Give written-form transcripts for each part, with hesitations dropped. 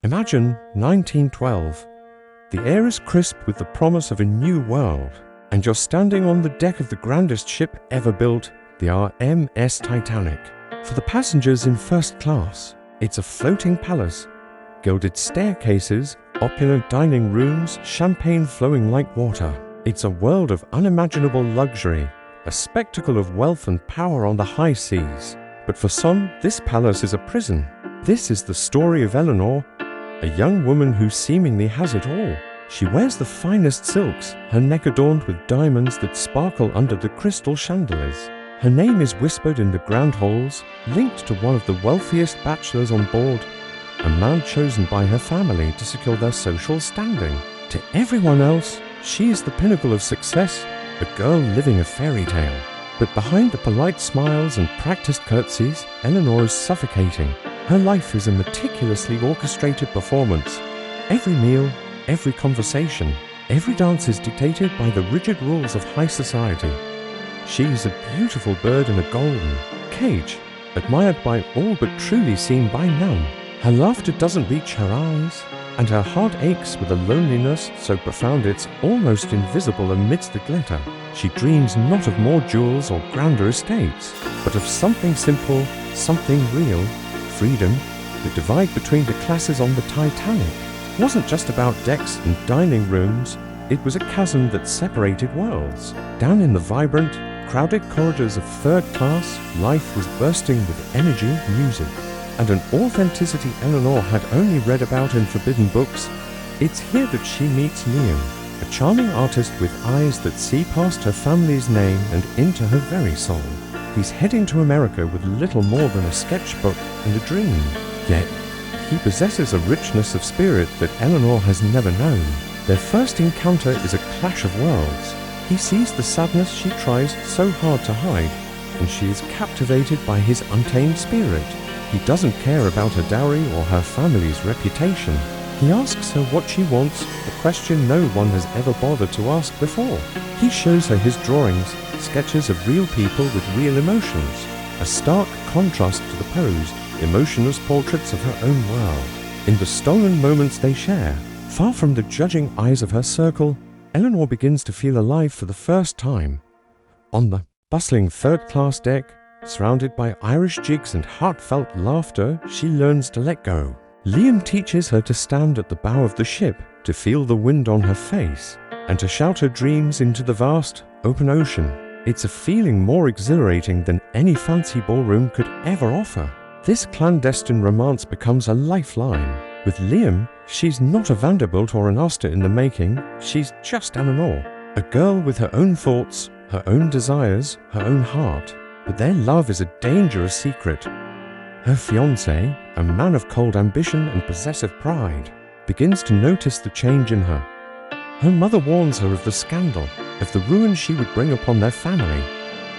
Imagine 1912. The air is crisp with the promise of a new world, and you're standing on the deck of the grandest ship ever built, the RMS Titanic. For the passengers in first class, it's a floating palace, gilded staircases, opulent dining rooms, champagne flowing like water. It's a world of unimaginable luxury, a spectacle of wealth and power on the high seas. But for some, this palace is a prison. This is the story of Eleanor, a young woman who seemingly has it all. She wears the finest silks, her neck adorned with diamonds that sparkle under the crystal chandeliers. Her name is whispered in the grand halls, linked to one of the wealthiest bachelors on board, a man chosen by her family to secure their social standing. To everyone else, she is the pinnacle of success, a girl living a fairy tale. But behind the polite smiles and practiced curtsies, Eleanor is suffocating. Her life is a meticulously orchestrated performance. Every meal, every conversation, every dance is dictated by the rigid rules of high society. She is a beautiful bird in a golden cage, admired by all but truly seen by none. Her laughter doesn't reach her eyes, and her heart aches with a loneliness so profound it's almost invisible amidst the glitter. She dreams not of more jewels or grander estates, but of something simple, something real, freedom. The divide between the classes on the Titanic wasn't just about decks and dining rooms, it was a chasm that separated worlds. Down in the vibrant, crowded corridors of third class, life was bursting with energy, music, and an authenticity Eleanor had only read about in forbidden books. It's here that she meets Liam, a charming artist with eyes that see past her family's name and into her very soul. He's heading to America with little more than a sketchbook and a dream, yet he possesses a richness of spirit that Eleanor has never known. Their first encounter is a clash of worlds. He sees the sadness she tries so hard to hide, and she is captivated by his untamed spirit. He doesn't care about her dowry or her family's reputation. He asks her what she wants, a question no one has ever bothered to ask before. He shows her his drawings, sketches of real people with real emotions, a stark contrast to the posed, emotionless portraits of her own world. In the stolen moments they share, far from the judging eyes of her circle, Eleanor begins to feel alive for the first time. On the bustling third-class deck, surrounded by Irish jigs and heartfelt laughter, she learns to let go. Liam teaches her to stand at the bow of the ship, to feel the wind on her face, and to shout her dreams into the vast, open ocean. It's a feeling more exhilarating than any fancy ballroom could ever offer. This clandestine romance becomes a lifeline. With Liam, she's not a Vanderbilt or an Astor in the making, she's just Eleanor. A girl with her own thoughts, her own desires, her own heart. But their love is a dangerous secret. Her fiancé, a man of cold ambition and possessive pride, begins to notice the change in her. Her mother warns her of the scandal, of the ruin she would bring upon their family.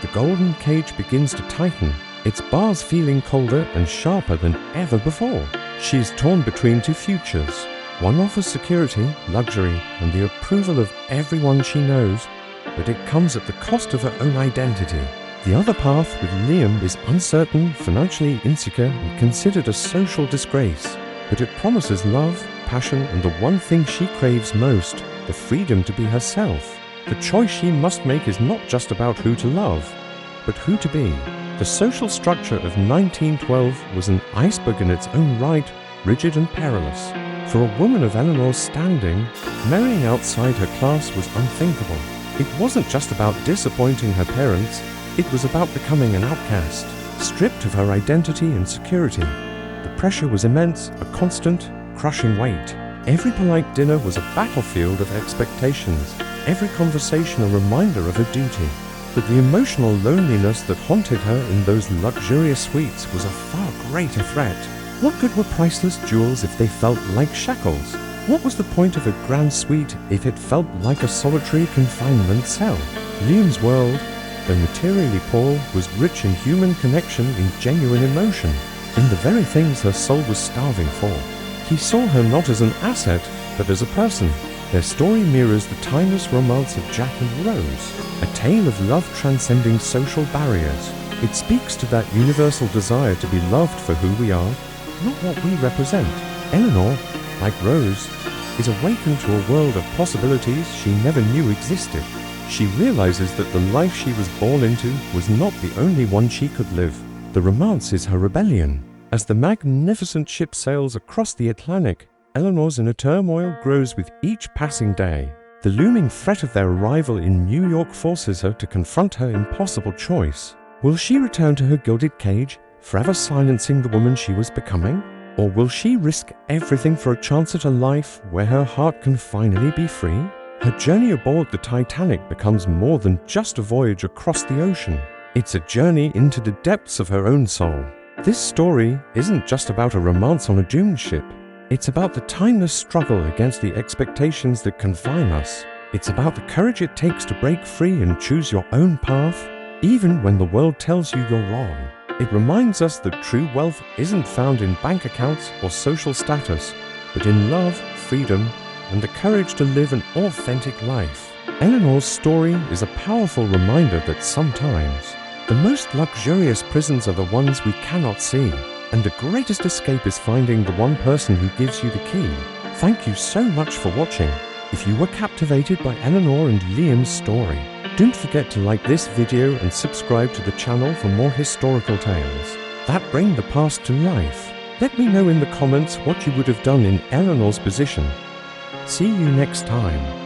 The golden cage begins to tighten, its bars feeling colder and sharper than ever before. She is torn between two futures. One offers security, luxury, and the approval of everyone she knows, but it comes at the cost of her own identity. The other path with Liam is uncertain, financially insecure, and considered a social disgrace. But it promises love, passion, and the one thing she craves most, the freedom to be herself. The choice she must make is not just about who to love, but who to be. The social structure of 1912 was an iceberg in its own right, rigid and perilous. For a woman of Eleanor's standing, marrying outside her class was unthinkable. It wasn't just about disappointing her parents, it was about becoming an outcast, stripped of her identity and security. The pressure was immense, a constant, crushing weight. Every polite dinner was a battlefield of expectations, every conversation a reminder of her duty. But the emotional loneliness that haunted her in those luxurious suites was a far greater threat. What good were priceless jewels if they felt like shackles? What was the point of a grand suite if it felt like a solitary confinement cell? Liam's world, though materially poor, was rich in human connection, in genuine emotion, in the very things her soul was starving for. He saw her not as an asset, but as a person. Their story mirrors the timeless romance of Jack and Rose, a tale of love transcending social barriers. It speaks to that universal desire to be loved for who we are, not what we represent. Eleanor like Rose, is awakened to a world of possibilities she never knew existed. She realizes that the life she was born into was not the only one she could live. The romance is her rebellion. As the magnificent ship sails across the Atlantic, Eleanor's inner turmoil grows with each passing day. The looming threat of their arrival in New York forces her to confront her impossible choice. Will she return to her gilded cage, forever silencing the woman she was becoming? Or will she risk everything for a chance at a life where her heart can finally be free? Her journey aboard the Titanic becomes more than just a voyage across the ocean. It's a journey into the depths of her own soul. This story isn't just about a romance on a doomed ship. It's about the timeless struggle against the expectations that confine us. It's about the courage it takes to break free and choose your own path, even when the world tells you you're wrong. It reminds us that true wealth isn't found in bank accounts or social status, but in love, freedom, and the courage to live an authentic life. Eleanor's story is a powerful reminder that sometimes the most luxurious prisons are the ones we cannot see, and the greatest escape is finding the one person who gives you the key. Thank you so much for watching. If you were captivated by Eleanor and Liam's story, don't forget to like this video and subscribe to the channel for more historical tales that bring the past to life. Let me know in the comments what you would have done in Eleanor's position. See you next time.